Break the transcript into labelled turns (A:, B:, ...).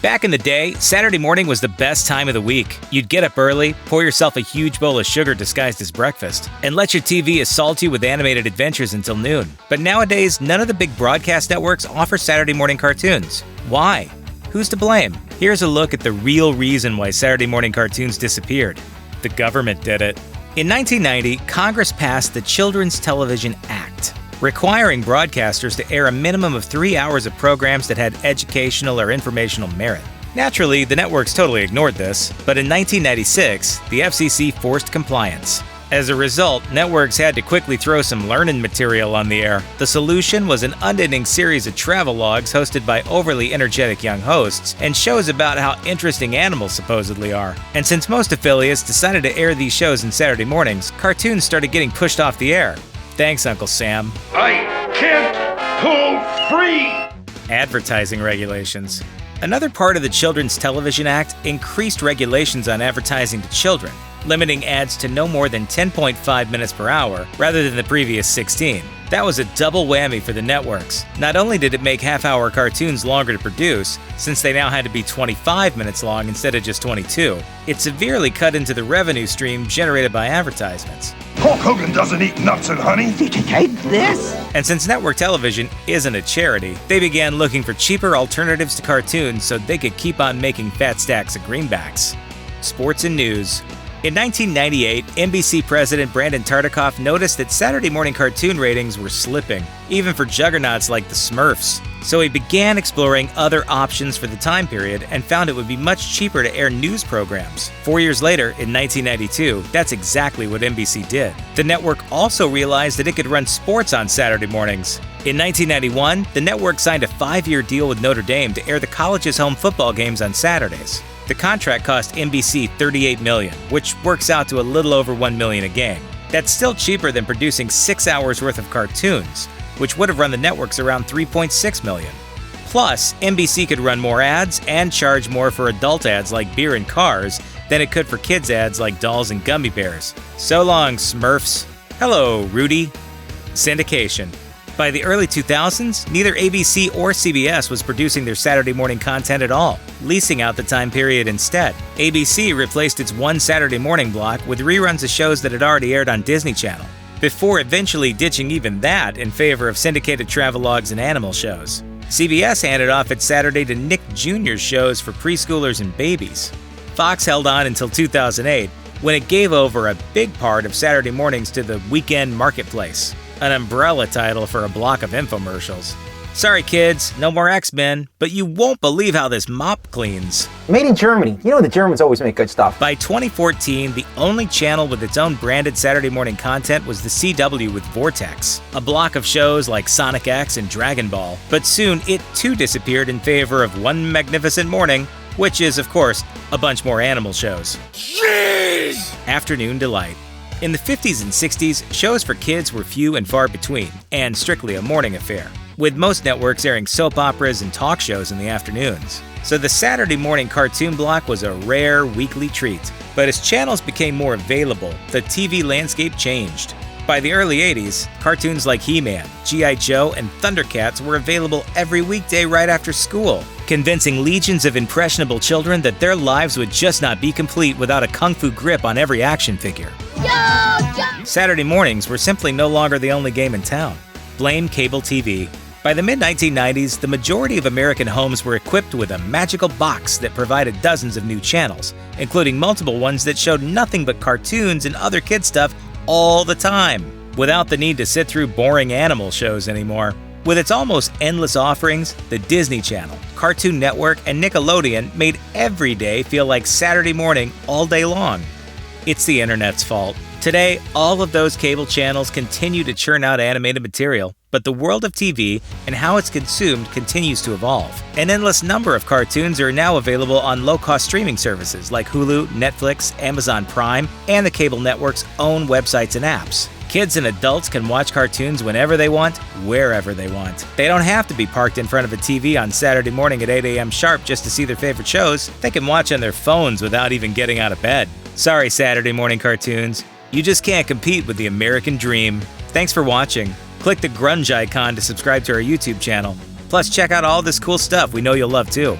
A: Back in the day, Saturday morning was the best time of the week. You'd get up early, pour yourself a huge bowl of sugar disguised as breakfast, and let your TV assault you with animated adventures until noon. But nowadays, none of the big broadcast networks offer Saturday morning cartoons. Why? Who's to blame? Here's a look at the real reason why Saturday morning cartoons disappeared. The government did it. In 1990, Congress passed the Children's Television Act, requiring broadcasters to air a minimum of 3 hours of programs that had educational or informational merit. Naturally, the networks totally ignored this, but in 1996, the FCC forced compliance. As a result, networks had to quickly throw some learning material on the air. The solution was an unending series of travelogues hosted by overly energetic young hosts and shows about how interesting animals supposedly are. And since most affiliates decided to air these shows in Saturday mornings, cartoons started getting pushed off the air. Thanks, Uncle Sam.
B: I can't pull free!
A: Advertising regulations. Another part of the Children's Television Act increased regulations on advertising to children, limiting ads to no more than 10.5 minutes per hour rather than the previous 16. That was a double whammy for the networks. Not only did it make half-hour cartoons longer to produce, since they now had to be 25 minutes long instead of just 22, it severely cut into the revenue stream generated by advertisements.
B: Hulk Hogan doesn't eat nuts and honey.
C: Did you take this?
A: And since network television isn't a charity, they began looking for cheaper alternatives to cartoons so they could keep on making fat stacks of greenbacks. Sports and news. In 1998, NBC president Brandon Tartikoff noticed that Saturday morning cartoon ratings were slipping, even for juggernauts like the Smurfs. So he began exploring other options for the time period and found it would be much cheaper to air news programs. 4 years later, in 1992, that's exactly what NBC did. The network also realized that it could run sports on Saturday mornings. In 1991, the network signed a 5-year deal with Notre Dame to air the college's home football games on Saturdays. The contract cost NBC $38 million, which works out to a little over $1 million a game. That's still cheaper than producing 6 hours worth of cartoons, which would have run the networks around $3.6 million. Plus, NBC could run more ads and charge more for adult ads like beer and cars than it could for kids ads like dolls and gummy bears. So long, Smurfs. Hello, Rudy. Syndication. By the early 2000s, neither ABC or CBS was producing their Saturday morning content at all, leasing out the time period instead. ABC replaced its one Saturday morning block with reruns of shows that had already aired on Disney Channel, before eventually ditching even that in favor of syndicated travelogues and animal shows. CBS handed off its Saturday to Nick Jr.'s shows for preschoolers and babies. Fox held on until 2008, when it gave over a big part of Saturday mornings to the Weekend Marketplace, an umbrella title for a block of infomercials. Sorry kids, no more X-Men, but you won't believe how this mop cleans.
C: Made in Germany. You know the Germans always make good stuff.
A: By 2014, the only channel with its own branded Saturday morning content was the CW with Vortex, a block of shows like Sonic X and Dragon Ball. But soon, it too disappeared in favor of One Magnificent Morning, which is, of course, a bunch more animal shows.
B: Jeez!
A: Afternoon Delight. In the 50s and 60s, shows for kids were few and far between, and strictly a morning affair, with most networks airing soap operas and talk shows in the afternoons. So the Saturday morning cartoon block was a rare weekly treat. But as channels became more available, the TV landscape changed. By the early 80s, cartoons like He-Man, G.I. Joe, and Thundercats were available every weekday right after school, convincing legions of impressionable children that their lives would just not be complete without a kung fu grip on every action figure. Saturday mornings were simply no longer the only game in town. Blame cable TV. By the mid-1990s, the majority of American homes were equipped with a magical box that provided dozens of new channels, including multiple ones that showed nothing but cartoons and other kid stuff all the time, without the need to sit through boring animal shows anymore. With its almost endless offerings, the Disney Channel, Cartoon Network, and Nickelodeon made every day feel like Saturday morning all day long. It's the internet's fault. Today, all of those cable channels continue to churn out animated material, but the world of TV and how it's consumed continues to evolve. An endless number of cartoons are now available on low-cost streaming services like Hulu, Netflix, Amazon Prime, and the cable network's own websites and apps. Kids and adults can watch cartoons whenever they want, wherever they want. They don't have to be parked in front of a TV on Saturday morning at 8 a.m. sharp just to see their favorite shows. They can watch on their phones without even getting out of bed. Sorry, Saturday morning cartoons. You just can't compete with the American dream. Thanks for watching. Click the grunge icon to subscribe to our YouTube channel. Plus, check out all this cool stuff we know you'll love too.